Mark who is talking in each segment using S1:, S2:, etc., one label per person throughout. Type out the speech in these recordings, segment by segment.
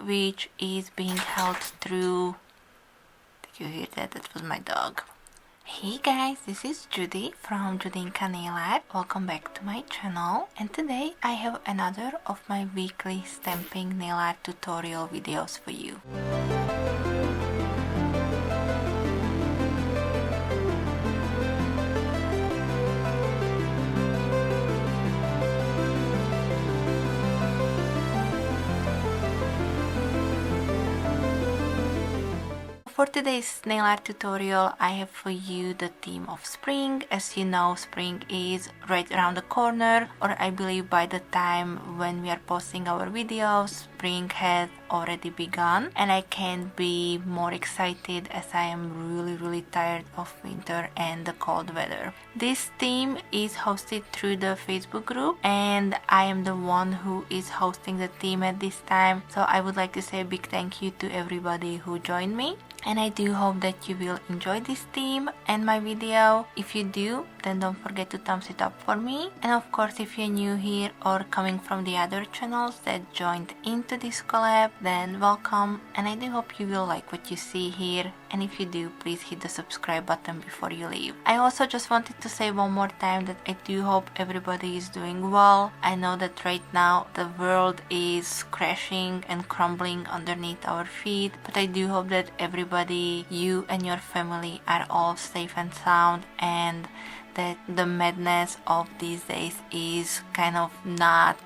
S1: which is being held through... Did you hear that? That was my dog. Hey guys, this is Judy from Judita Nail Art. Welcome back to my channel, and today I have another of my weekly stamping nail art tutorial videos for you. For today's nail art tutorial, I have for you the theme of spring. As you know, spring is right around the corner, or I believe by the time when we are posting our videos, spring has already begun, and I can't be more excited as I am really tired of winter and the cold weather. This theme is hosted through the Facebook group, and I am the one who is hosting the theme at this time, so I would like to say a big thank you to everybody who joined me. And I do hope that you will enjoy this theme and my video. If you do, then don't forget to thumbs it up for me. And of course, if you're new here or coming from the other channels that joined into this collab, then welcome. And I do hope you will like what you see here. And if you do, please hit the subscribe button before you leave. I also just wanted to say one more time that I do hope everybody is doing well. I know that right now the world is crashing and crumbling underneath our feet, but I do hope that everybody, you and your family, are all safe and sound, and that the madness of these days is kind of not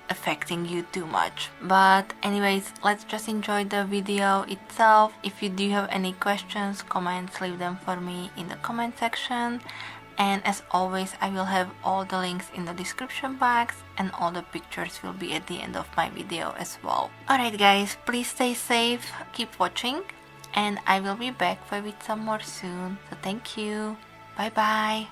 S1: affecting you too much. But anyways, let's just enjoy the video itself. If you do have any questions, comments, leave them for me in the comment section. And as always, I will have all the links in the description box, and all the pictures will be at the end of my video as well. Alright guys, please stay safe, keep watching, and I will be back with some more soon. So thank you. Bye bye.